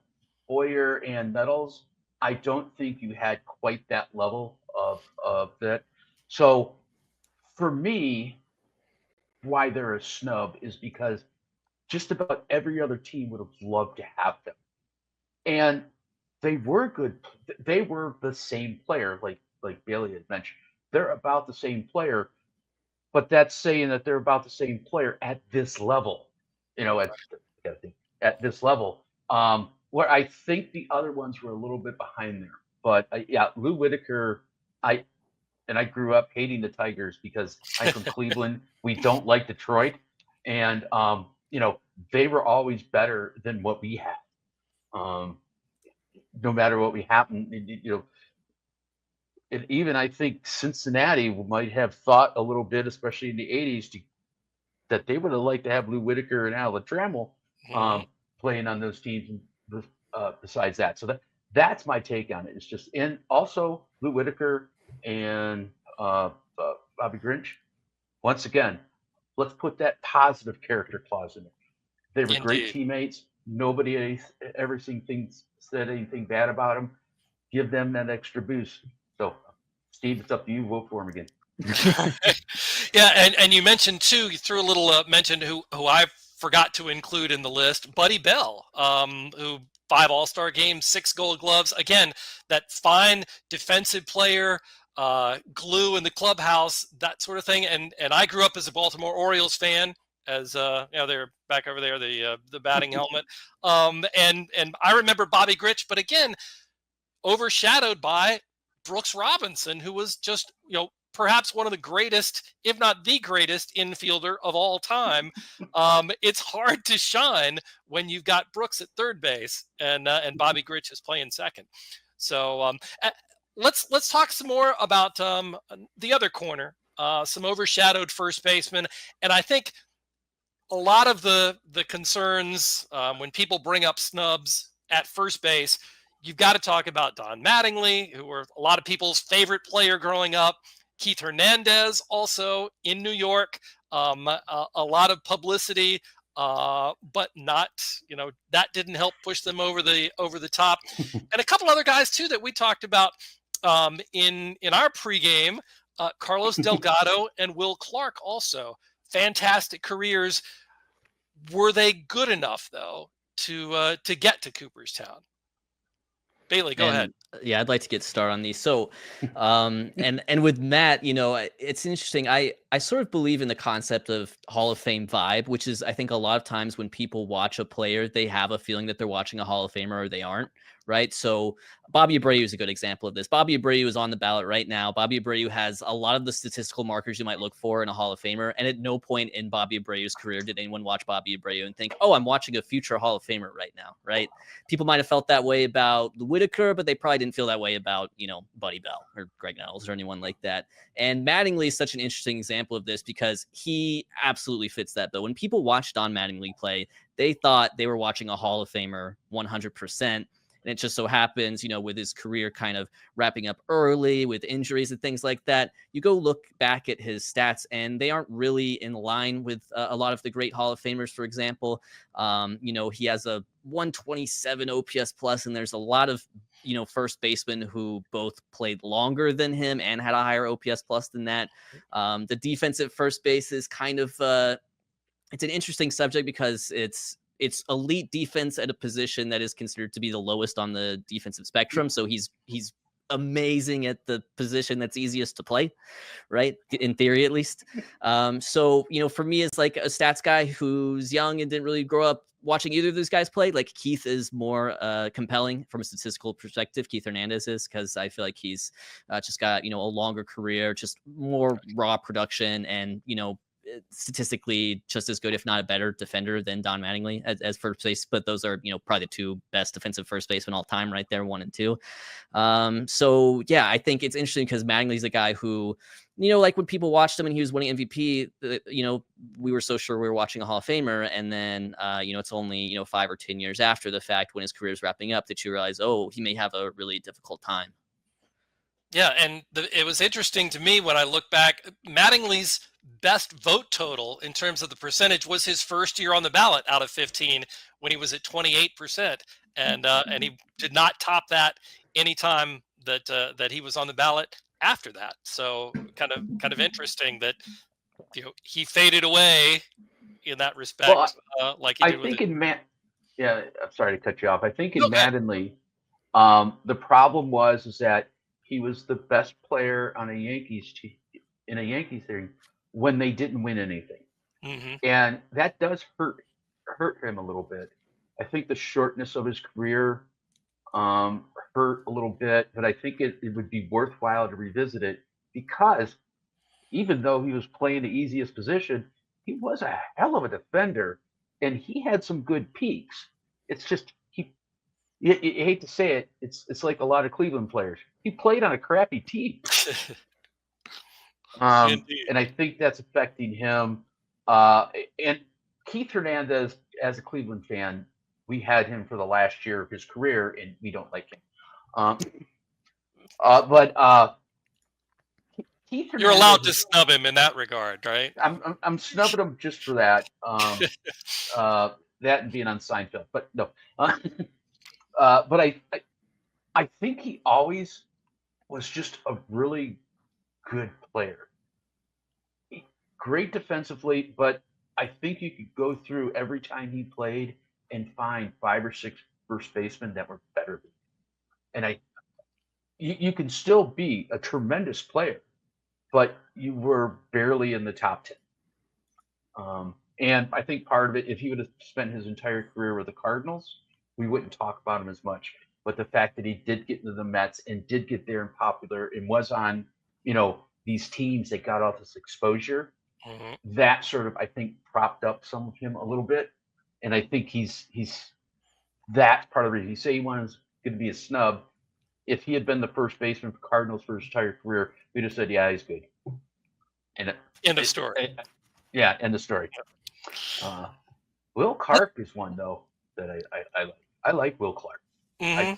Boyer, and Nettles, I don't think you had quite that level of that. So for me, why they're a snub is because just about every other team would have loved to have them. And they were good. They were the same player, like Bailey had mentioned. They're about the same player, but that's saying that they're about the same player at this level. At this level. Where I think the other ones were a little bit behind there. But Lou Whitaker, I grew up hating the Tigers because I'm from Cleveland. We don't like Detroit, and they were always better than what we had. No matter what we happen, and even I think Cincinnati might have thought a little bit, especially in the 80s, that they would have liked to have Lou Whitaker and Alan Trammell playing on those teams. Besides that, so that's my take on it. It's just, and also Lou Whitaker and Bobby Grich. Once again, let's put that positive character clause in it. They were great teammates. Nobody ever said anything bad about them. Give them that extra boost. So, Steve, it's up to you. Vote for him again. Yeah, and you mentioned too. You threw a little mention who I forgot to include in the list, Buddy Bell, who 5 All-Star games, 6 Gold Gloves. Again, that fine defensive player, glue in the clubhouse, that sort of thing. And I grew up as a Baltimore Orioles fan, as they're back over there, the batting helmet. And I remember Bobby Grich, but again, overshadowed by Brooks Robinson, who was just, perhaps one of the greatest, if not the greatest, infielder of all time. It's hard to shine when you've got Brooks at third base and Bobby Grich is playing second. So let's talk some more about the other corner, some overshadowed first baseman, and I think a lot of the concerns when people bring up Snubs at first base, you've got to talk about Don Mattingly, who were a lot of people's favorite player growing up. Keith Hernandez, also in New York, a lot of publicity, but not, that didn't help push them over the top. And a couple other guys too that we talked about in our pregame, Carlos Delgado and Will Clark, also fantastic careers. Were they good enough though to get to Cooperstown? Bailey, go ahead. Yeah, I'd like to get started on these. So, and with Matt, it's interesting. I sort of believe in the concept of Hall of Fame vibe, which is, I think a lot of times when people watch a player, they have a feeling that they're watching a Hall of Famer or they aren't, right? So Bobby Abreu is a good example of this. Bobby Abreu is on the ballot right now. Bobby Abreu has a lot of the statistical markers you might look for in a Hall of Famer. And at no point in Bobby Abreu's career did anyone watch Bobby Abreu and think, oh, I'm watching a future Hall of Famer right now, right? People might have felt that way about Whitaker, but they probably didn't feel that way about, Buddy Bell or Greg Nettles or anyone like that. And Mattingly is such an interesting example of this because he absolutely fits that bill. When people watched Don Mattingly play, they thought they were watching a Hall of Famer 100%. And it just so happens, with his career kind of wrapping up early with injuries and things like that, you go look back at his stats and they aren't really in line with a lot of the great Hall of Famers, for example. He has a 127 OPS plus, and there's a lot of, first basemen who both played longer than him and had a higher OPS plus than that. The defense at first base is kind of, it's an interesting subject because it's elite defense at a position that is considered to be the lowest on the defensive spectrum. So he's amazing at the position that's easiest to play, right? In theory, at least. So, for me, it's like a stats guy who's young and didn't really grow up watching either of those guys play. Like Keith is more compelling from a statistical perspective. Keith Hernandez is, because I feel like he's just got, a longer career, just more raw production and, statistically just as good, if not a better defender than Don Mattingly as first base. But those are, probably the two best defensive first basemen all time right there, 1 and 2. So yeah, I think it's interesting because Mattingly's a guy who, like when people watched him and he was winning MVP, we were so sure we were watching a Hall of Famer. And then, it's only, 5 or 10 years after the fact when his career is wrapping up that you realize, oh, he may have a really difficult time. Yeah, and it was interesting to me when I look back, Mattingly's best vote total in terms of the percentage was his first year on the ballot out of 15 when he was at 28%. And he did not top that anytime that he was on the ballot after that. So kind of interesting that he faded away in that respect. Well, like he did I think yeah, I'm sorry to cut you off. I think in okay. Mattingly, the problem is that he was the best player on a Yankees team in a Yankees series when they didn't win anything. Mm-hmm. And that does hurt him a little bit. I think the shortness of his career hurt a little bit, but I think it would be worthwhile to revisit it because even though he was playing the easiest position, he was a hell of a defender and he had some good peaks. It's just you hate to say it, it's like a lot of Cleveland players. He played on a crappy team. And I think that's affecting him. And Keith Hernandez, as a Cleveland fan, we had him for the last year of his career, and we don't like him. But Keith Hernandez, you're allowed to snub him in that regard, right? I'm snubbing him just for that. That and being on Seinfeld, but no. But I think he always was just a really good player. great defensively, but I think you could go through every time he played and find 5 or 6 first basemen that were better than him. And you can still be a tremendous player, but you were barely in the top 10. And I think part of it, if he would have spent his entire career with the Cardinals, we wouldn't talk about him as much. But the fact that he did get into the Mets and did get there and popular and was on, these teams that got all this exposure, that sort of, I think, propped up some of him a little bit. And I think he's that's part of the reason. You say he was going to be a snub. If he had been the first baseman for Cardinals for his entire career, we'd have said, yeah, he's good. And End of story. Yeah, end of story. Will Clark is one, though, that I like. I like Will Clark. I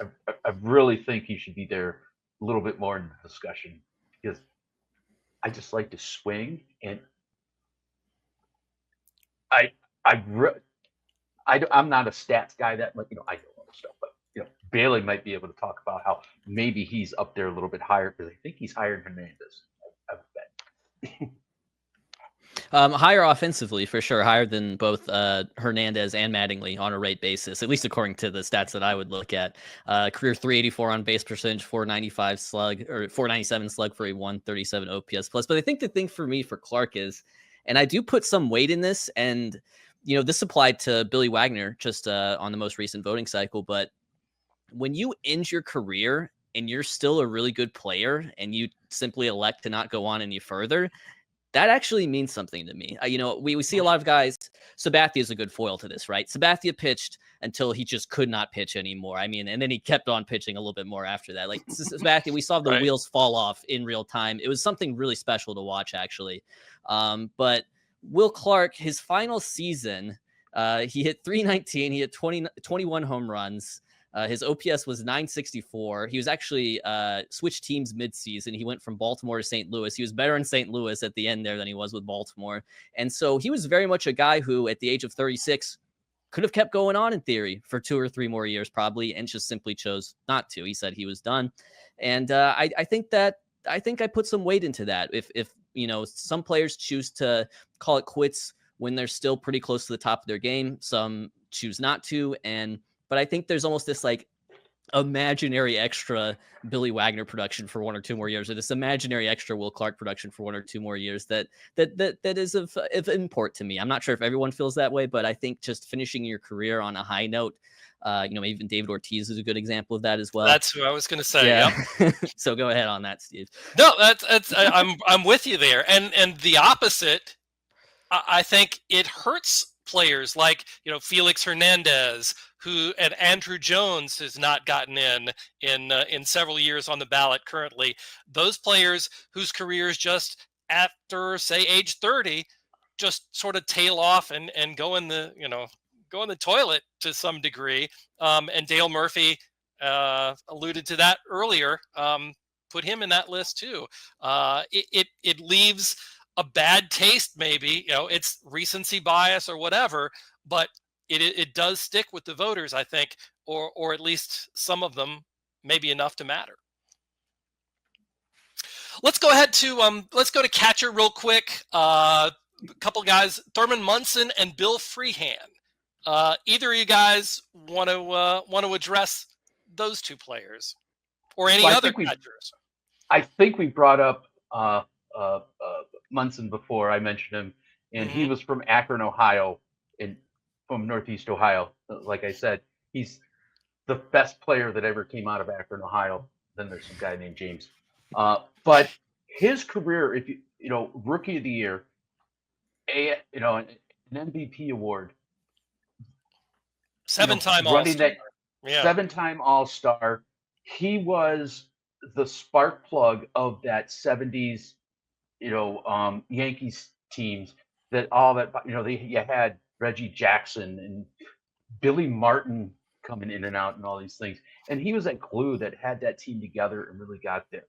really think he should be there a little bit more in the discussion because I just like to swing, and I'm not a stats guy that, like, I know all this stuff, but Bailey might be able to talk about how maybe he's up there a little bit higher because I think he's higher than Hernandez. I bet. Higher offensively, for sure. Higher than both Hernandez and Mattingly on a rate basis, at least according to the stats that I would look at. Career 384 on base percentage, 495 slug, or 497 slug for a 137 OPS plus. But I think the thing for me for Clark is, and I do put some weight in this, and this applied to Billy Wagner just on the most recent voting cycle, but when you end your career and you're still a really good player and you simply elect to not go on any further, that actually means something to me. We see a lot of guys. Sabathia is a good foil to this, right? Sabathia pitched until he just could not pitch anymore. And then he kept on pitching a little bit more after that. Like Sabathia, we saw the wheels fall off in real time. It was something really special to watch, actually. But Will Clark, his final season, he hit 319. He hit 21 home runs. His OPS was 964. He was actually switched teams midseason. He went from Baltimore to St. Louis. He was better in St. Louis at the end there than he was with Baltimore. And so he was very much a guy who, at the age of 36, could have kept going on in theory for 2 or 3 more years probably, and just simply chose not to. He said he was done. And I think I put some weight into that. If some players choose to call it quits when they're still pretty close to the top of their game, some choose not to. But I think there's almost this like imaginary extra Billy Wagner production for 1 or 2 more years, or this imaginary extra Will Clark production for 1 or 2 more years that is of import to me. I'm not sure if everyone feels that way, but I think just finishing your career on a high note, even David Ortiz is a good example of that as well. That's who I was going to say. Yeah. Yep. So go ahead on that, Steve. No, I'm with you there, and the opposite. I think it hurts players like Felix Hernandez, and Andrew Jones has not gotten in several years on the ballot currently. Those players whose careers just after, say, age 30 just sort of tail off and go in the toilet to some degree. And Dale Murphy alluded to that earlier. Put him in that list too. It leaves a bad taste, maybe, it's recency bias or whatever, but it does stick with the voters, I think, or at least some of them, maybe enough to matter. Let's go ahead to let's go to catcher real quick. A couple guys, Thurman Munson and Bill Freehan. Either of you guys want to address those 2 players or any other catchers? I think we brought up Munson before. I mentioned him, and he was from Akron, Ohio, from Northeast Ohio. Like I said, he's the best player that ever came out of Akron, Ohio. Then there's some guy named James. But his career, if Rookie of the Year, an MVP award, 7-time All-Star. Yeah. 7-time All-Star. He was the spark plug of that 70s, Yankees teams you had Reggie Jackson and Billy Martin coming in and out and all these things. And he was that glue that had that team together and really got there.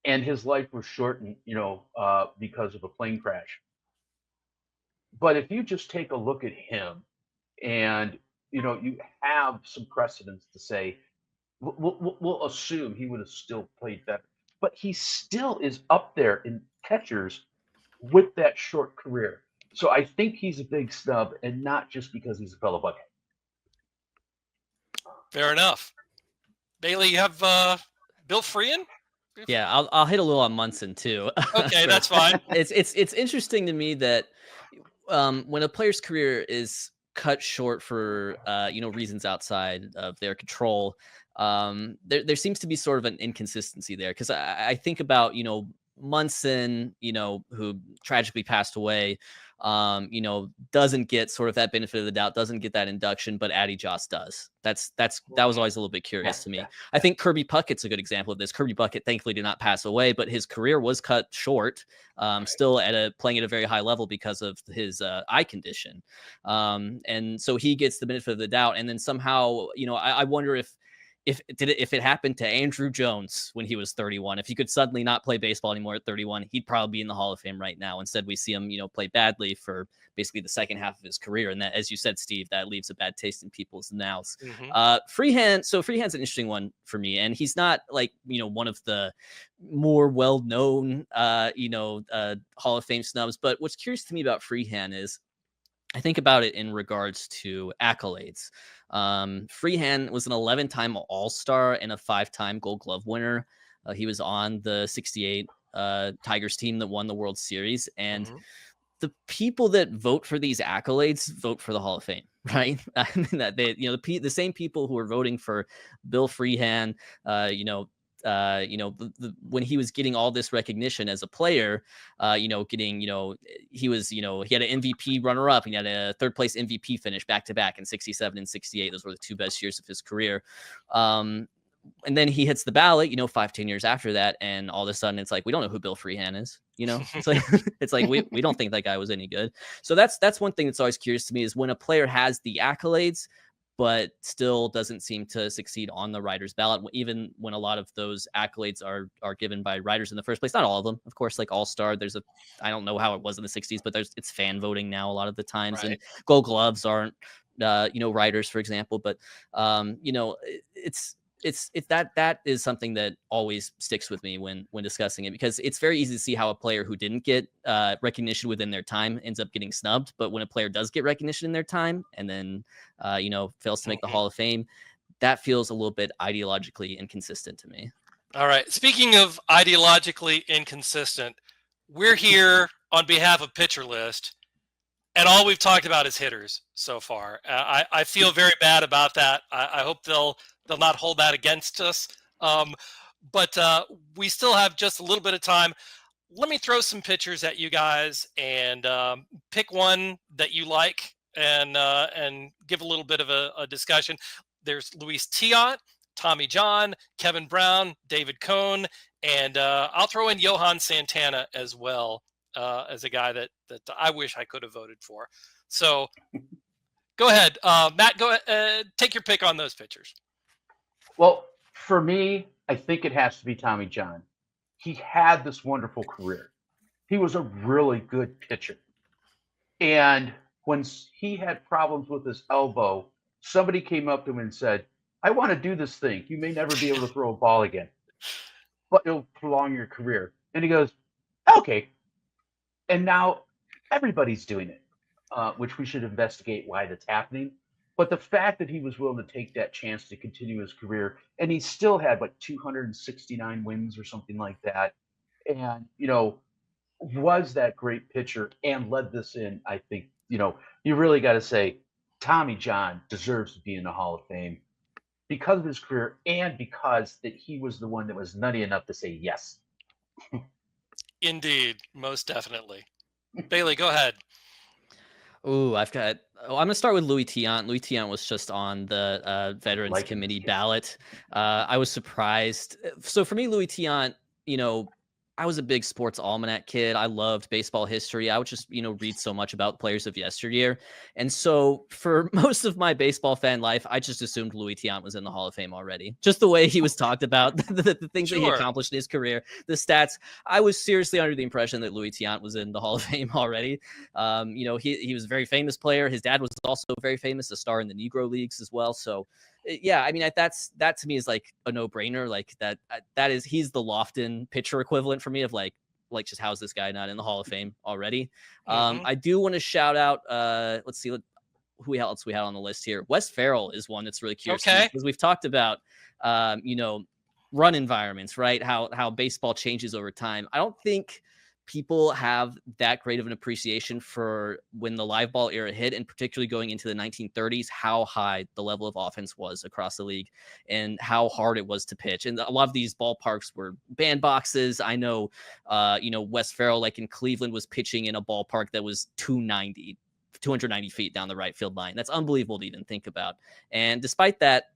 And his life was shortened, because of a plane crash. But if you just take a look at him and, you have some precedents to say, we'll assume he would have still played better. But he still is up there in catchers with that short career. So I think he's a big snub, and not just because he's a fellow Buckhead. Fair enough. Bailey, you have Bill Freeman? Yeah, I'll hit a little on Munson too. Okay, So that's fine. It's interesting to me that when a player's career is cut short for reasons outside of their control, there seems to be sort of an inconsistency there, because I think about Munson, who tragically passed away, doesn't get sort of that benefit of the doubt, doesn't get that induction, but Addy Joss does. That was always a little bit curious to me. I think Kirby Puckett's a good example of this. Kirby Puckett thankfully did not pass away, but his career was cut short, still playing at a very high level because of his eye condition. And so he gets the benefit of the doubt. And then somehow, I wonder if it happened to Andrew Jones when he was 31, if he could suddenly not play baseball anymore at 31, he'd probably be in the Hall of Fame right now. Instead, we see him, play badly for basically the second half of his career. And that, as you said, Steve, that leaves a bad taste in people's mouths. Freehan. So Freehan's an interesting one for me. And he's not like, one of the more well-known, Hall of Fame snubs. But what's curious to me about Freehan is, I think about it in regards to accolades. Freehan was an 11-time All-Star and a 5-time Gold Glove winner. He was on the 68 Tigers team that won the World Series. And the people that vote for these accolades vote for the Hall of Fame, right? I mean, that they, the same people who are voting for Bill Freehan, when he was getting all this recognition as a player, he had an MVP runner up. He had a third place MVP finish back to back in 67 and 68. Those were the two best years of his career. And then he hits the ballot, 5-10 years after that. And all of a sudden it's like, we don't know who Bill Freehan is, it's like, we don't think that guy was any good. So that's one thing that's always curious to me, is when a player has the accolades, but still doesn't seem to succeed on the writers' ballot, even when a lot of those accolades are given by writers in the first place. Not all of them, of course, like All-Star. I don't know how it was in the 60s, but it's fan voting now a lot of the times. Right. And Gold Gloves aren't, writers, for example. But, it's that is something that always sticks with me when discussing it, because it's very easy to see how a player who didn't get recognition within their time ends up getting snubbed. But when a player does get recognition in their time and then fails to make the Hall of Fame, that feels a little bit ideologically inconsistent to me. All right, speaking of ideologically inconsistent, we're here on behalf of Pitcher List, and all we've talked about is hitters so far. I feel very bad about that. I hope they'll not hold that against us. But we still have just a little bit of time. Let me throw some pitchers at you guys, and pick one that you like, and give a little bit of a discussion. There's Luis Tiant, Tommy John, Kevin Brown, David Cohn, and I'll throw in Johan Santana as well, as a guy that I wish I could have voted for. So go ahead, Matt. Go ahead, take your pick on those pitchers. Well, for me, I think it has to be Tommy John. He had this wonderful career. He was a really good pitcher. And when he had problems with his elbow, somebody came up to him and said, I want to do this thing. You may never be able to throw a ball again, but it'll prolong your career. And he goes, okay. And now everybody's doing it, which we should investigate why that's happening. But the fact that he was willing to take that chance to continue his career, and he still had 269 wins or something like that, and was that great pitcher and led this in, I think, you really got to say Tommy John deserves to be in the Hall of Fame because of his career, and because that he was the one that was nutty enough to say yes. Indeed, most definitely. Bailey, go ahead. I'm going to start with Louis Tiant. Louis Tiant was just on the Veterans Committee ballot. I was surprised. So for me, Louis Tiant, I was a big sports almanac kid. I loved baseball history. I would just, read so much about players of yesteryear. And so for most of my baseball fan life, I just assumed Louis Tiant was in the Hall of Fame already. Just the way he was talked about, the things that he accomplished in his career, the stats. I was seriously under the impression that Louis Tiant was in the Hall of Fame already. He was a very famous player. His dad was also very famous, a star in the Negro Leagues as well. So yeah, I mean, that to me is like a no-brainer. Like that is, he's the Lofton pitcher equivalent for me of like, like, just how's this guy not in the Hall of Fame already? Mhm. I do want to shout out, let's see, who else we had on the list here. Wes Farrell is one that's really curious to me, Okay. because we've talked about, you know, run environments, right? How baseball changes over time. I don't think people have that great of an appreciation for when the live ball era hit, and particularly going into the 1930s, how high the level of offense was across the league and how hard it was to pitch. And a lot of these ballparks were bandboxes. I know, you know, Wes Farrell, like in Cleveland, was pitching in a ballpark that was 290 feet down the right field line. That's unbelievable to even think about. And despite that,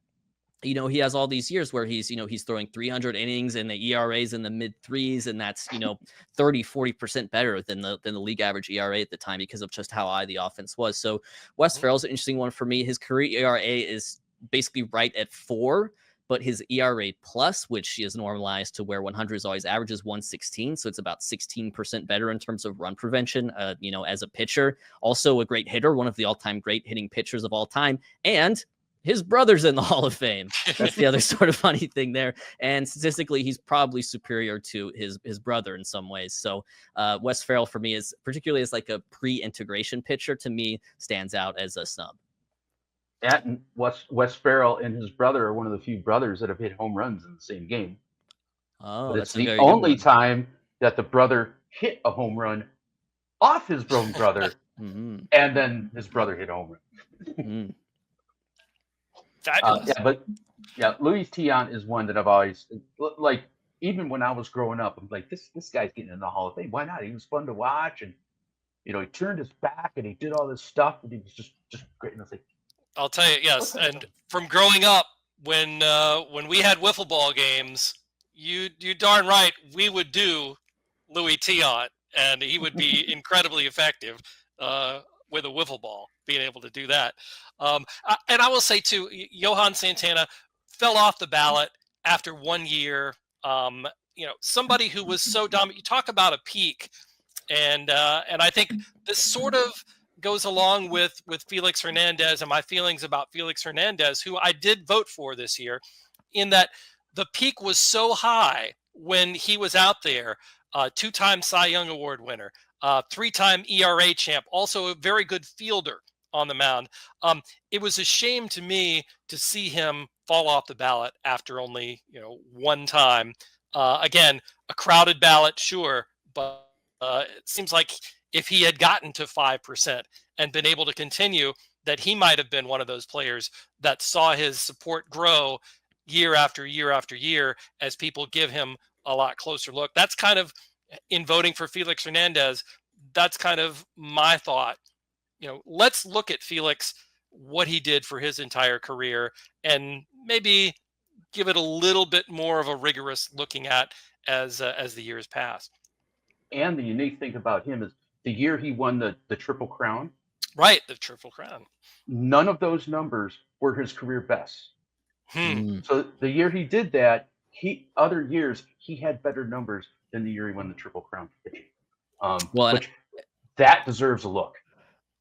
you know, he has all these years where he's, you know, he's throwing 300 innings and the ERAs in the mid threes. And that's, you know, 30-40% better than the league average ERA at the time, because of just how high the offense was. So Wes Farrell's an interesting one for me. His career ERA is basically right at 4, but his ERA plus, which is normalized to where 100 is always averages 116. So it's about 16% better in terms of run prevention, you know, as a pitcher. Also a great hitter, one of the all-time great hitting pitchers of all time. And his brother's in the Hall of Fame. That's the other sort of funny thing there. And statistically, he's probably superior to his brother in some ways. So Wes Farrell, for me, is particularly as like a pre-integration pitcher, to me, stands out as a snub. And Wes Farrell and his brother are one of the few brothers that have hit home runs in the same game. Oh, But it's that's a the very good only one. time that the brother hit a home run off his own brother, Mhm. and then his brother hit a home run. Mhm. Fabulous. But Luis Tiant is one that I've always, like, even when I was growing up, I'm like, this guy's getting in the Hall of Fame. Why not? He was fun to watch, and you know, he turned his back and he did all this stuff, and he was just great. And I was like, I'll tell you, yes. And from growing up, when we had wiffle ball games, you darn right we would do Louis Tiant, and he would be incredibly effective with a wiffle ball, being able to do that. And I will say too, Johan Santana fell off the ballot after 1 year. You know, somebody who was so dominant. You talk about a peak, and I think this sort of goes along with Felix Hernandez and my feelings about Felix Hernandez, who I did vote for this year, in that the peak was so high when he was out there. 2-time Cy Young Award winner, 3-time ERA champ, also a very good fielder on the mound. It was a shame to me to see him fall off the ballot after only, you know, 1 time. Again, a crowded ballot, sure, but it seems like if he had gotten to 5% and been able to continue, that he might have been one of those players that saw his support grow year after year after year as people give him a lot closer look. That's kind of, in voting for Felix Hernandez, that's kind of my thought. You know, let's look at Felix, what he did for his entire career, and maybe give it a little bit more of a rigorous looking at as the years pass. and the unique thing about him is the year he won the Triple Crown, Right, the Triple Crown. none of those numbers were his career best. Mhm. So the year he did that, other years he had better numbers than the year he won the Triple Crown. Well, and Which that deserves a look.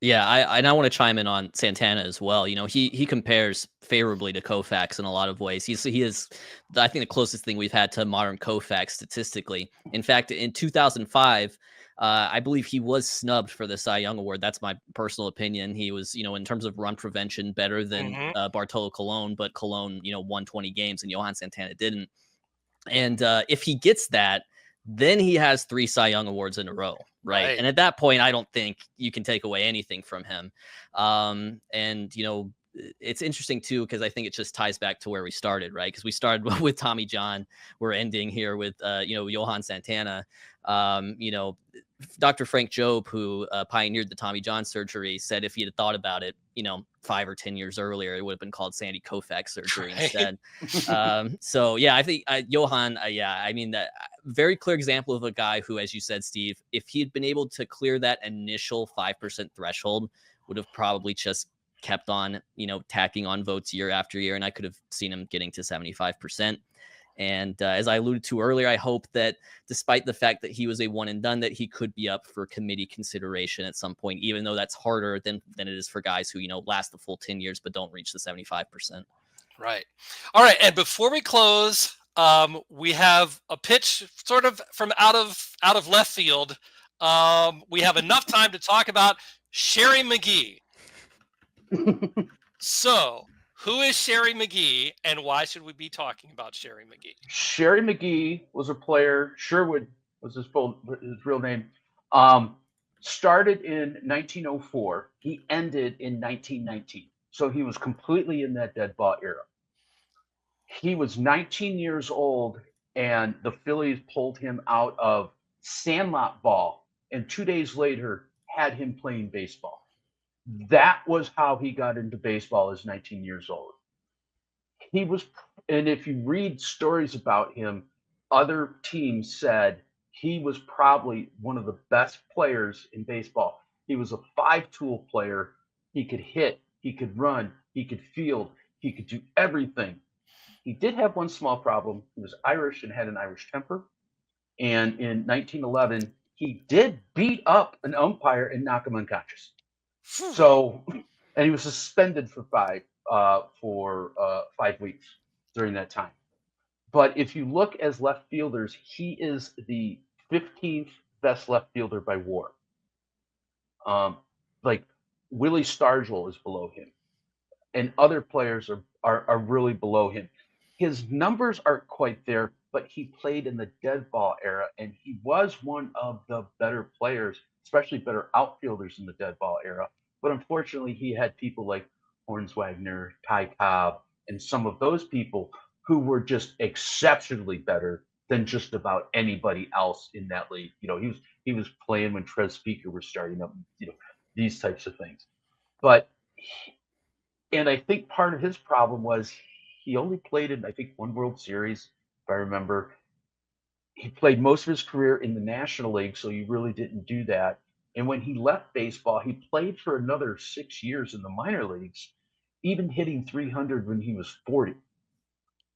yeah, I want to chime in on Santana as well. You know, he compares favorably to Koufax in a lot of ways. He is, I think, the closest thing we've had to modern Koufax statistically. In fact, in 2005, I believe he was snubbed for the Cy Young Award. That's my personal opinion. He was, you know, in terms of run prevention, better than Bartolo Colon, but Colon, you know, won 20 games and Johan Santana didn't. And if he gets that, then he has 3 Cy Young Awards in a row, right? And at that point, I don't think you can take away anything from him. And, you know, it's interesting too, because I think it just ties back to where we started, right? Because we started with Tommy John. We're ending here with, you know, Johan Santana. You know, Dr. Frank Jobe, who pioneered the Tommy John surgery, said if he had thought about it, you know, 5 or 10 years earlier, it would have been called Sandy Koufax surgery instead. So yeah, I think Johan, yeah, I mean, that very clear example of a guy who, as you said, Steve, if he had been able to clear that initial 5% threshold, would have probably just kept on, you know, tacking on votes year after year, and I could have seen him getting to 75%. And as I alluded to earlier, I hope that despite the fact that he was a one and done, that he could be up for committee consideration at some point, even though that's harder than it is for guys who, you know, last the full 10 years but don't reach the 75%. Right. All right. And before we close, We have a pitch sort of from out of left field. We have enough time to talk about Sherry McGee. So, who is Sherry McGee, and why should we be talking about Sherry McGee? Sherry McGee was a player. Sherwood was his real name. Started in 1904. He ended in 1919. So he was completely in that dead ball era. He was 19 years old, and the Phillies pulled him out of sandlot ball, and 2 days later had him playing baseball. That was how he got into baseball as 19 years old. He was, and if you read stories about him, other teams said he was probably one of the best players in baseball. He was a five-tool player. He could hit, he could run, he could field, he could do everything. He did have one small problem. He was Irish and had an Irish temper. And in 1911, he did beat up an umpire and knock him unconscious. So, and he was suspended for 5 weeks during that time. But if you look as left fielders, he is the 15th best left fielder by WAR. Like Willie Stargell is below him, and other players are really below him. His numbers aren't quite there, but he played in the dead ball era, and he was one of the better players, especially better outfielders in the dead ball era. But unfortunately, he had people like Hornswagner, Ty Cobb, and some of those people who were just exceptionally better than just about anybody else in that league. He was playing when Trez Speaker was starting up, these types of things. And I think part of his problem was he only played in, I think, one World Series, if I remember. He played most of his career in the National League, so he really didn't do that. And when he left baseball, he played for another 6 years in the minor leagues, even hitting 300 when he was 40.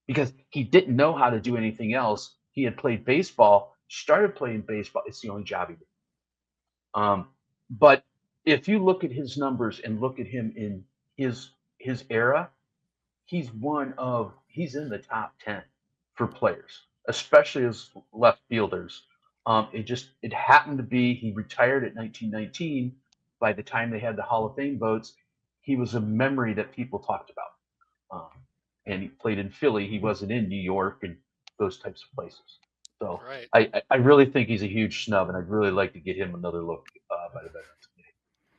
Because he didn't know how to do anything else. He had played baseball, started playing baseball. It's the only job he did. But if you look at his numbers and look at him in his era, he's in the top 10 for players, especially as left fielders. It happened to be he retired at 1919. By the time they had the Hall of Fame votes, he was a memory that people talked about. And he played in Philly. He wasn't in New York and those types of places. So right. I really think he's a huge snub, and I'd really like to get him another look by the veterans.